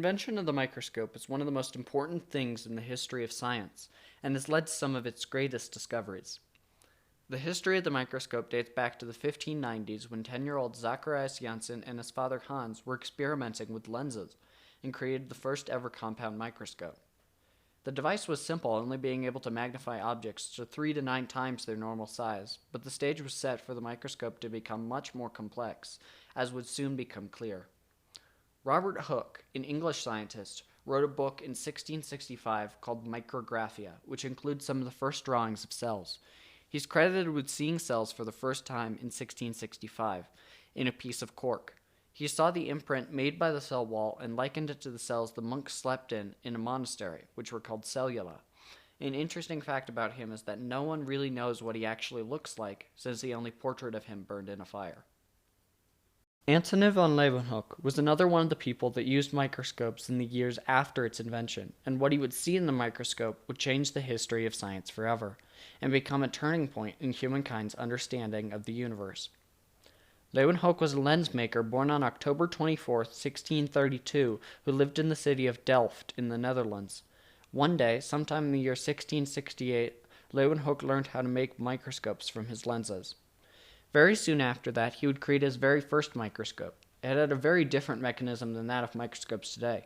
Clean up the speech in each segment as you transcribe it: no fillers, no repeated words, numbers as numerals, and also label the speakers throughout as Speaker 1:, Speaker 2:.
Speaker 1: invention of the microscope is one of the most important things in the history of science, and has led to some of its greatest discoveries. The history of the microscope dates back to the 1590s when 10-year-old Zacharias Janssen and his father Hans were experimenting with lenses and created the first ever compound microscope. The device was simple, only being able to magnify objects to 3 to 9 times their normal size, but the stage was set for the microscope to become much more complex, as would soon become clear. Robert Hooke, an English scientist, wrote a book in 1665 called Micrographia, which includes some of the first drawings of cells. He's credited with seeing cells for the first time in 1665 in a piece of cork. He saw the imprint made by the cell wall and likened it to the cells the monks slept in a monastery, which were called cellula. An interesting fact about him is that no one really knows what he actually looks like, since the only portrait of him burned in a fire. Antonie von Leeuwenhoek was another one of the people that used microscopes in the years after its invention, and what he would see in the microscope would change the history of science forever, and become a turning point in humankind's understanding of the universe. Leeuwenhoek was a lens maker born on October 24, 1632, who lived in the city of Delft in the Netherlands. One day, sometime in the year 1668, Leeuwenhoek learned how to make microscopes from his lenses. Very soon after that, he would create his very first microscope. It had a very different mechanism than that of microscopes today.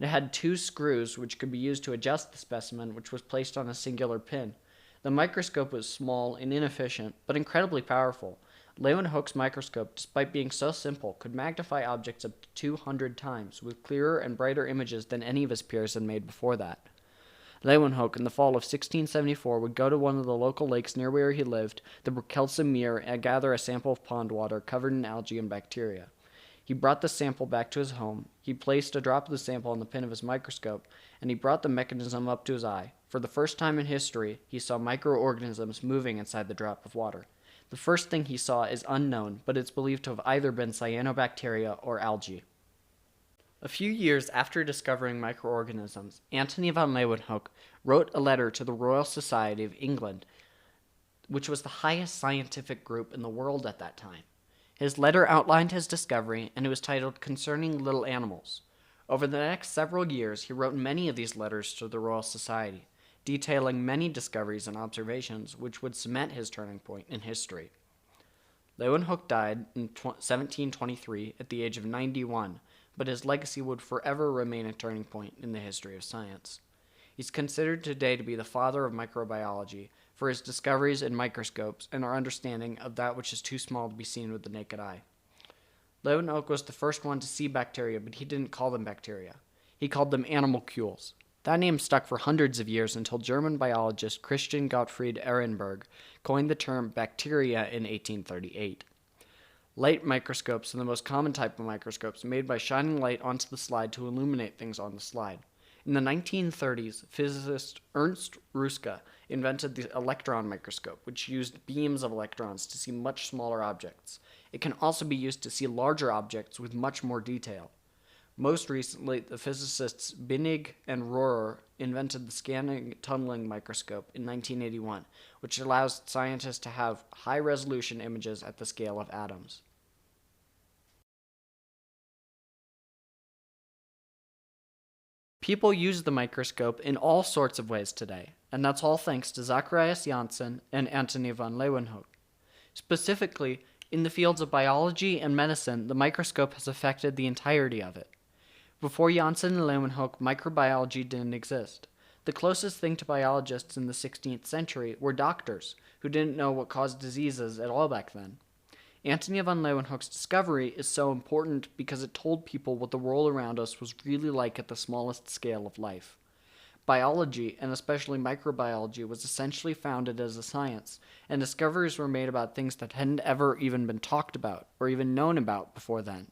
Speaker 1: It had 2 screws which could be used to adjust the specimen, which was placed on a singular pin. The microscope was small and inefficient, but incredibly powerful. Leeuwenhoek's microscope, despite being so simple, could magnify objects up to 200 times, with clearer and brighter images than any of his peers had made before that. Leeuwenhoek, in the fall of 1674, would go to one of the local lakes near where he lived, the Berkelse Meer, and gather a sample of pond water covered in algae and bacteria. He brought the sample back to his home, he placed a drop of the sample on the pin of his microscope, and he brought the mechanism up to his eye. For the first time in history, he saw microorganisms moving inside the drop of water. The first thing he saw is unknown, but it's believed to have either been cyanobacteria or algae. A few years after discovering microorganisms, Antonie von Leeuwenhoek wrote a letter to the Royal Society of England, which was the highest scientific group in the world at that time. His letter outlined his discovery, and it was titled Concerning Little Animals. Over the next several years, he wrote many of these letters to the Royal Society, detailing many discoveries and observations which would cement his turning point in history. Leeuwenhoek died in 1723 at the age of 91, but his legacy would forever remain a turning point in the history of science. He's considered today to be the father of microbiology for his discoveries in microscopes and our understanding of that which is too small to be seen with the naked eye. Leeuwenhoek was the first one to see bacteria, but he didn't call them bacteria. He called them animalcules. That name stuck for hundreds of years until German biologist Christian Gottfried Ehrenberg coined the term bacteria in 1838. Light microscopes are the most common type of microscopes, made by shining light onto the slide to illuminate things on the slide. In the 1930s, physicist Ernst Ruska invented the electron microscope, which used beams of electrons to see much smaller objects. It can also be used to see larger objects with much more detail. Most recently, the physicists Binnig and Rohrer invented the scanning tunneling microscope in 1981, which allows scientists to have high-resolution images at the scale of atoms. People use the microscope in all sorts of ways today, and that's all thanks to Zacharias Janssen and Antonie von Leeuwenhoek. Specifically, in the fields of biology and medicine, the microscope has affected the entirety of it. Before Janssen and Leeuwenhoek, microbiology didn't exist. The closest thing to biologists in the 16th century were doctors, who didn't know what caused diseases at all back then. Antonie von Leeuwenhoek's discovery is so important because it told people what the world around us was really like at the smallest scale of life. Biology, and especially microbiology, was essentially founded as a science, and discoveries were made about things that hadn't ever even been talked about or even known about before then.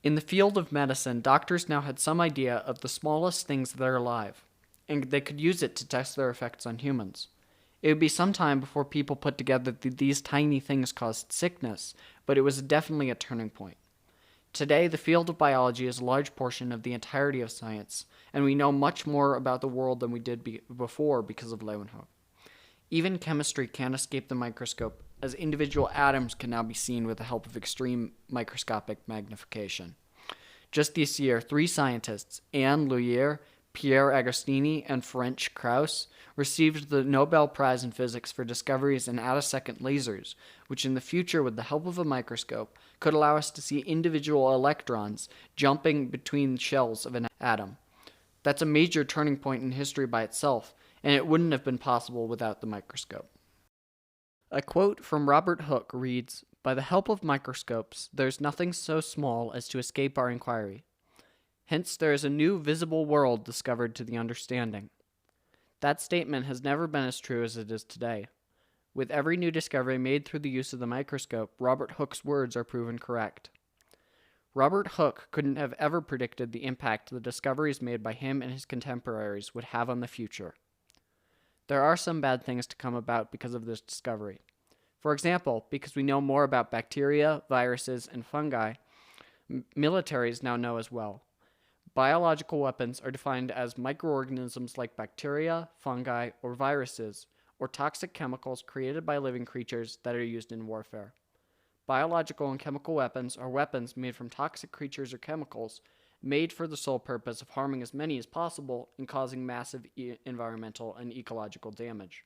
Speaker 1: In the field of medicine, doctors now had some idea of the smallest things that are alive, and they could use it to test their effects on humans. It would be some time before people put together that these tiny things caused sickness, but it was definitely a turning point. Today, the field of biology is a large portion of the entirety of science, and we know much more about the world than we did before because of Leeuwenhoek. Even chemistry can't escape the microscope, as individual atoms can now be seen with the help of extreme microscopic magnification. Just this year, 3 scientists, Anne Lhuillier, Pierre Agostini, and Ferenc Krauss, received the Nobel Prize in Physics for discoveries in attosecond lasers, which in the future, with the help of a microscope, could allow us to see individual electrons jumping between shells of an atom. That's a major turning point in history by itself, and it wouldn't have been possible without the microscope. A quote from Robert Hooke reads, "By the help of microscopes, there's nothing so small as to escape our inquiry. Hence there is a new visible world discovered to the understanding." That statement has never been as true as it is today. With every new discovery made through the use of the microscope, Robert Hooke's words are proven correct. Robert Hooke couldn't have ever predicted the impact the discoveries made by him and his contemporaries would have on the future. There are some bad things to come about because of this discovery. For example, because we know more about bacteria, viruses, and fungi, militaries now know as well. Biological weapons are defined as microorganisms like bacteria, fungi, or viruses, or toxic chemicals created by living creatures that are used in warfare. Biological and chemical weapons are weapons made from toxic creatures or chemicals, made for the sole purpose of harming as many as possible and causing massive environmental and ecological damage.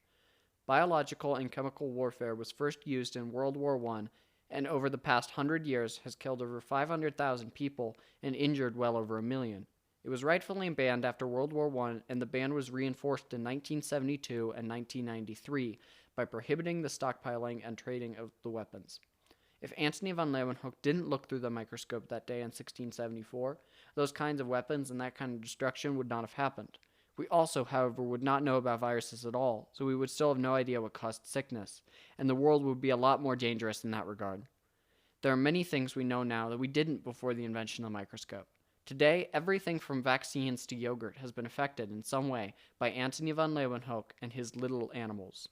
Speaker 1: Biological and chemical warfare was first used in World War I, and over the past 100 years has killed over 500,000 people and injured well over 1 million. It was rightfully banned after World War I, and the ban was reinforced in 1972 and 1993 by prohibiting the stockpiling and trading of the weapons. If Antonie von Leeuwenhoek didn't look through the microscope that day in 1674, those kinds of weapons and that kind of destruction would not have happened. We also, however, would not know about viruses at all, so we would still have no idea what caused sickness, and the world would be a lot more dangerous in that regard. There are many things we know now that we didn't before the invention of the microscope. Today, everything from vaccines to yogurt has been affected in some way by Antonie von Leeuwenhoek and his little animals.